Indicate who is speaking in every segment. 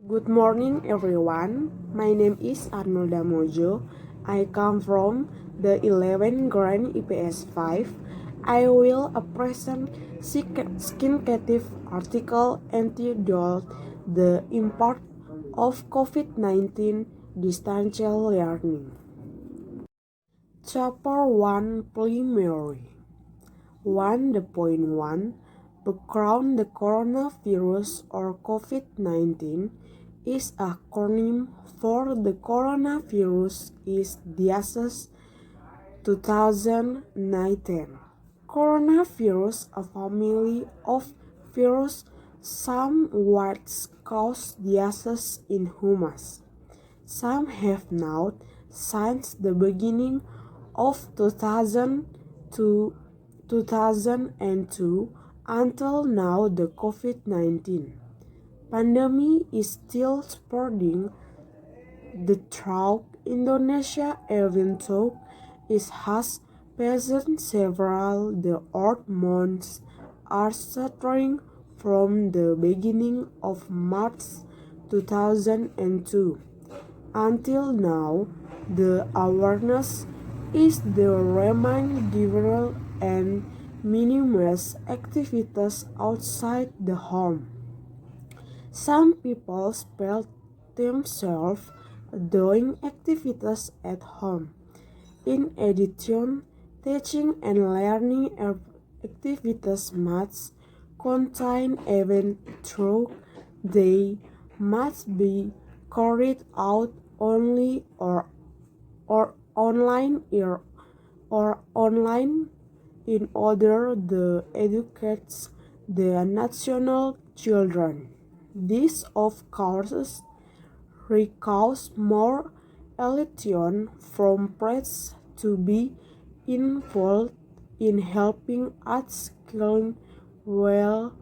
Speaker 1: Good morning, everyone. My name is Arnolda Mojo. I come from the 11th grade IPS 5. I will present skincative article entitled The Impact of COVID-19 Distancial Learning. Chapter 1 Preliminary 1.1 Background. The coronavirus or COVID-19 is a acronym for the coronavirus is disease 2019. Coronavirus, a family of virus, some which cause diseases in humans. Some have now, since the beginning of 2002 until now, the COVID-19 pandemic is still spreading throughout Indonesia, even though it has passed several the odd months are starting from the beginning of March 2002 until now. The awareness is the remain diverse and minimize activities outside the home. Some people spend themselves doing activities at home. In addition, teaching and learning activities must contain even though they must be carried out only or online in order to educate the national children. This, of course, requires more attention from parents to be involved in helping us learn well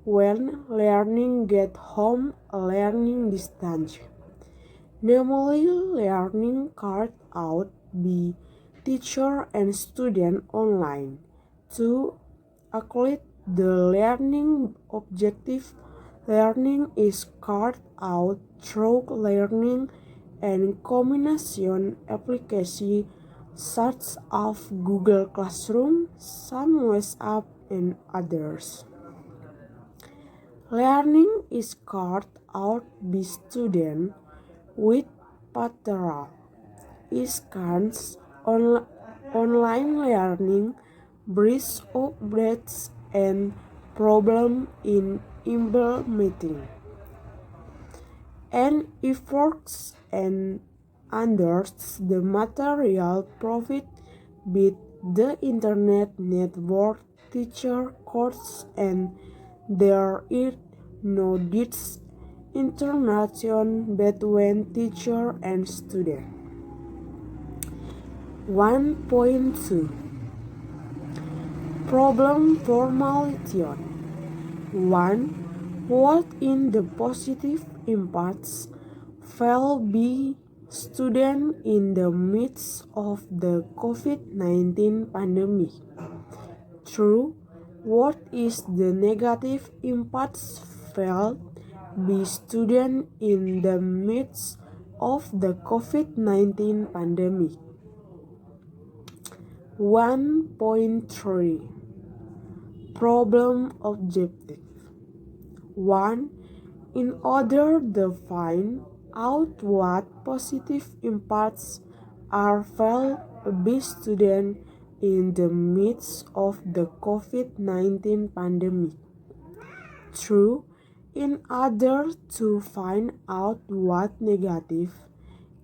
Speaker 1: when learning at home, learning distance. Normally, learning carried out by teacher and student online to accomplish the learning objective. Learning is carried out through learning and combination applications such as Google Classroom, some WhatsApp, and others. Learning is carried out by students with particular skills. Online learning brings updates and problems in implementing and efforts and understands the material provided by the internet network teacher courses, and there is no direct interaction between teacher and student. 1.2 Problem formulation. 1. What in the positive impacts felt by students in the midst of the COVID-19 pandemic? 2. What is the negative impacts felt by students in the midst of the COVID-19 pandemic? 1.3 Problem objective. 1. In order to find out what positive impacts are felt by students in the midst of the COVID-19 pandemic. 2. In order to find out what negative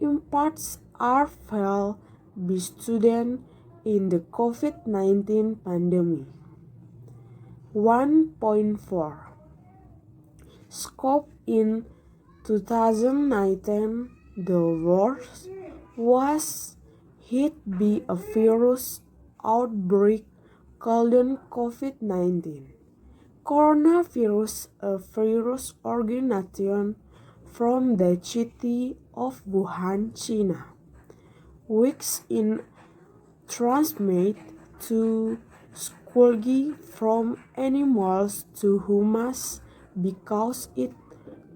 Speaker 1: impacts are felt by students in the COVID-19 pandemic. 1.4 Scope. In 2019, the world was hit by a virus outbreak called COVID-19. Coronavirus, a virus originating from the city of Wuhan, China, which is transmitted to squirgy from animals to humans because it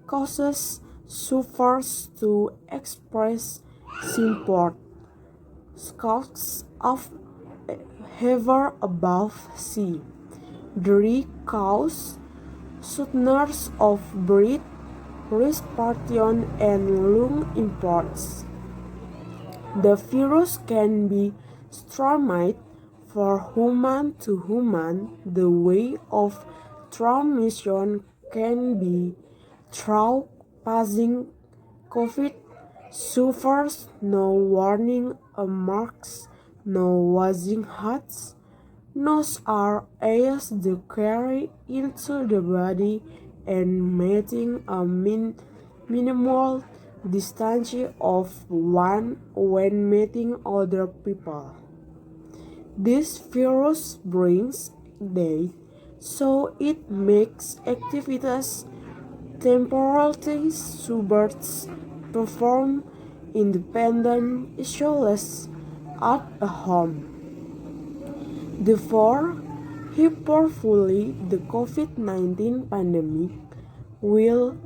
Speaker 1: causes suffers to express sympathy. Scouts of hover above sea. Dry cause soothness of breath, respiration, and lung imports. The virus can be transmitted from human to human. The way of transmission can be through passing. COVID suffers no warning marks, no washing hands. Nose are as the carry into the body and maintaining a minimal distance of one when meeting other people. This virus brings death, so it makes activities temporarily subverts perform independent isolation at a home. Therefore, hopefully the COVID-19 pandemic will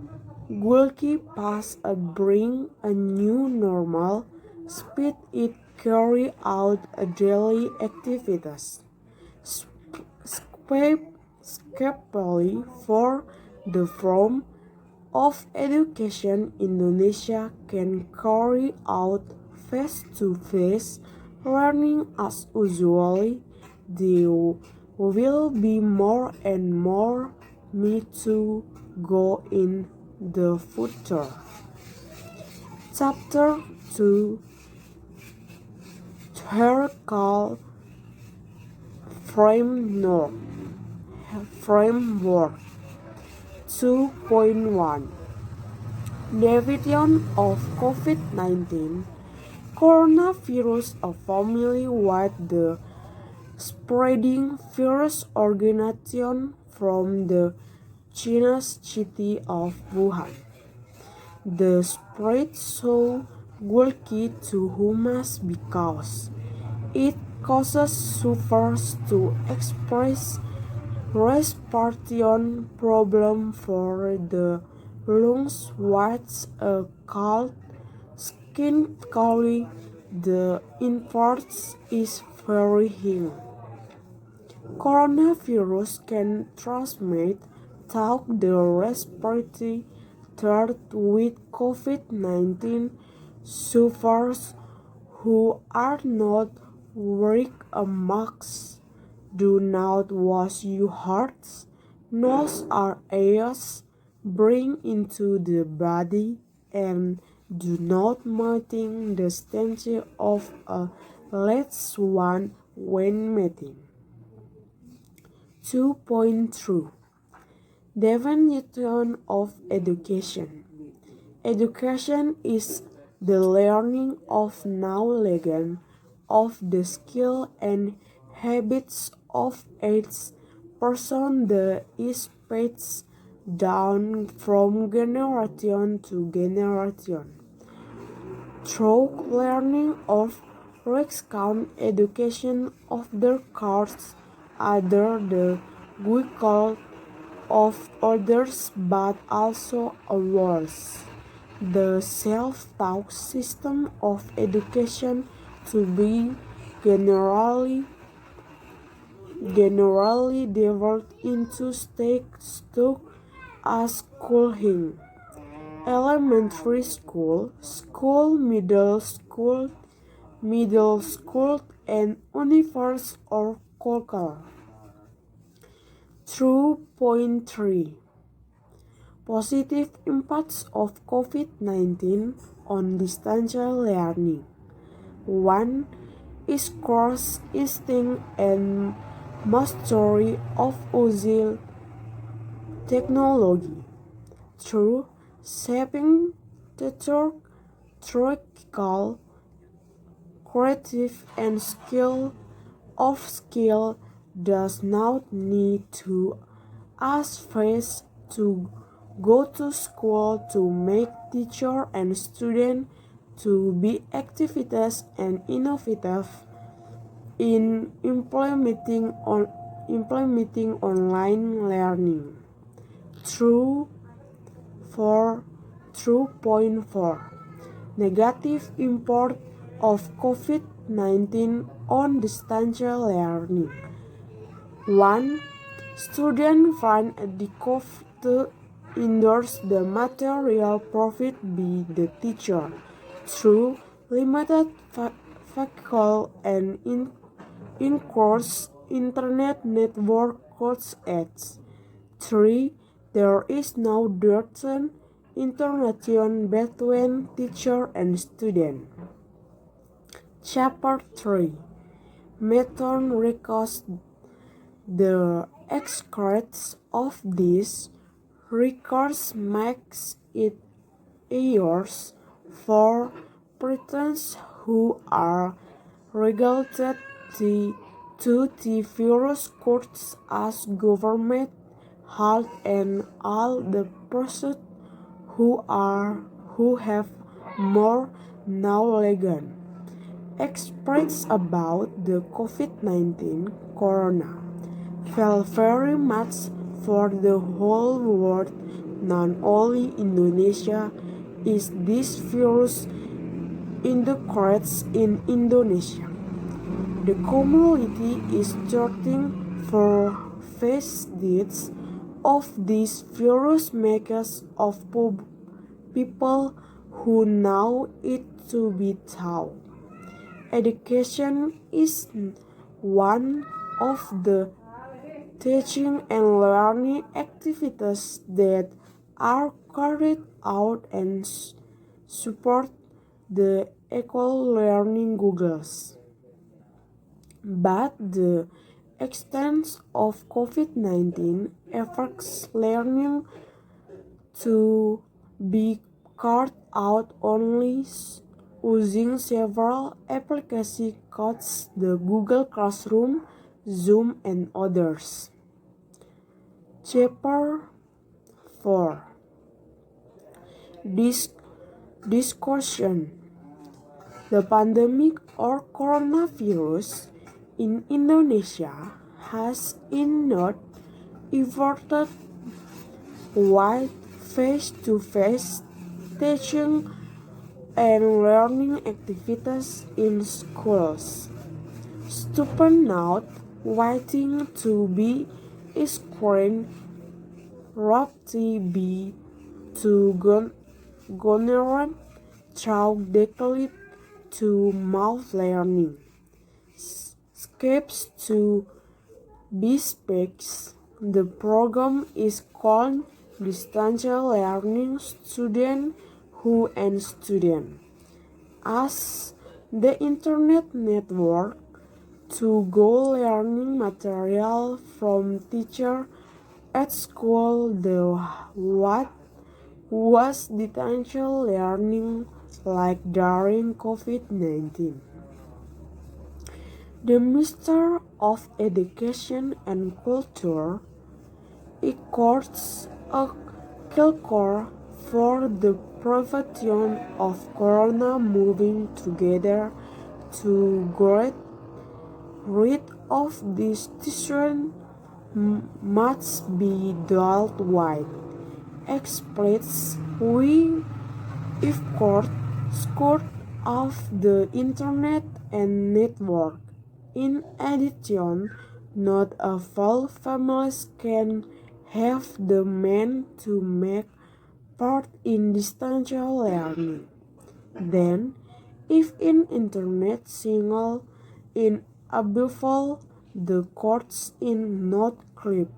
Speaker 1: keep us and bring a new normal, speed it carry out a daily activities. Especially for the form of education Indonesia can carry out face-to-face learning as usually. There will be more and more me to go in the future. Chapter 2 Theoretical Framework 2.1 Definition of COVID-19 Coronavirus, a family with the spreading virus originating from the Chinese city of Wuhan. The spread so bulky to humans because it causes suffers to express respiration problem for the lungs, what's called skin collie. The imports is very high. Coronavirus can transmit through the respiratory tract with COVID-19 sufferers who are not wearing a mask, do not wash your hands, nose or ears, bring into the body, and do not maintain the distance of a less one when meeting. 2.3 Definition of education. Education is the learning of knowledge of the skill and habits of each person that is passed down from generation to generation. Through learning of recount education of their cards other the vehicle of others but also awards. The self-taught system of education to be generally developed into stakes as schooling. Elementary school, middle school, and university or college. 2.3 Positive impacts of COVID-19 on distance learning. 1 is cross instinct and mastery of using technology. 2 shaping teacher theoretical, creative, and skill does not need to ask face to go to school to make teacher and student to be activities and innovative in implementing online learning. True for 2.4 Negative impact of COVID-19 on distance learning. 1. Students find it difficult to endorse the material provided by the teacher through limited faculty and increased internet network costs. 3. There is no direct interaction between teacher and student. Chapter 3 Method records. The excurrence of these records makes it easier for persons who are regulated to the virus courts as government, health, and all the persons who have more knowledge. Experts about the COVID-19 corona felt very much for the whole world. Not only Indonesia is this virus increasing in Indonesia. The community is searching for facets of this virus makers of people who know it to be taught. Education is one of the teaching and learning activities that are carried out and support the eco-learning goals. But the extent of COVID-19 affects learning to be carried out only using several applications such as the Google Classroom, Zoom, and others. Chapter 4 Discussion. The pandemic or coronavirus in Indonesia has not inverted wide face-to-face teaching and learning activities in schools. Students not waiting to be screened rapidly be to gonorrhea through directly to mouth learning. Steps to be speaks. The program is called Distance Learning Student Who and Student. As the internet network to go learning material from teacher at school. The what was distance learning like during COVID-19? The Minister of Education and Culture accords a call for the prevention of corona moving together to get rid of this disease must be dealt with. Experts we if court scored of the internet and network. In addition, not all families can have the means to make part in distance learning. Then, if an internet signal is available, the courts in not clip.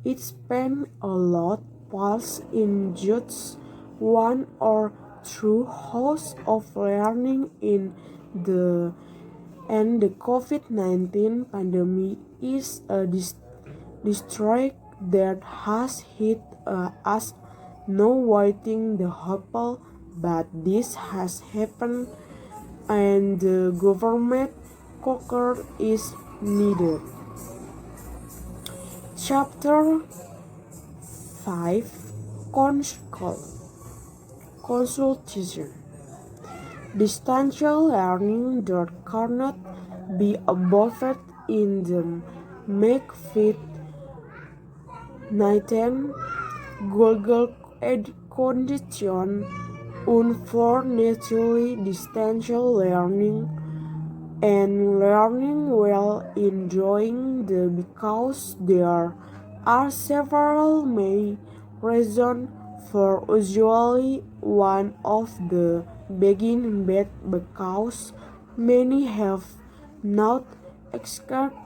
Speaker 1: It spend a lot falls in just one or two hours of learning in the and the COVID-19 pandemic is a district that has hit us no waiting the hopeful, but this has happened and the government cocker is needed. Chapter 5 Consultation. Distance learning that cannot be absorbed in the COVID-19 Google condition for naturally distancial learning and learning while enjoying the because there are several main reasons for usually one of the begin bad because many have not exercised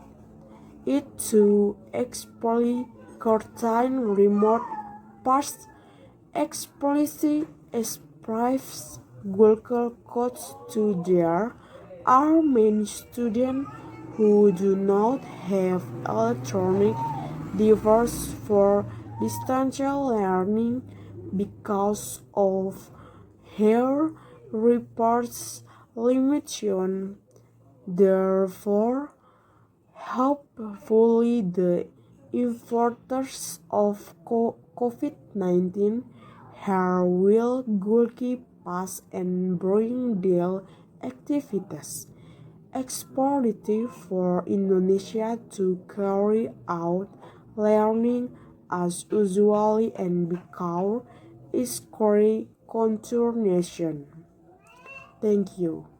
Speaker 1: it to explore certain remote parts explicitly express Google codes to there are many students who do not have electronic devices for distance learning because of their reports limitation. Therefore, hopefully the efforts of COVID-19 here will goalkeep pass and bring their activities explorative for Indonesia to carry out learning as usually and become its core contour nation. Thank you.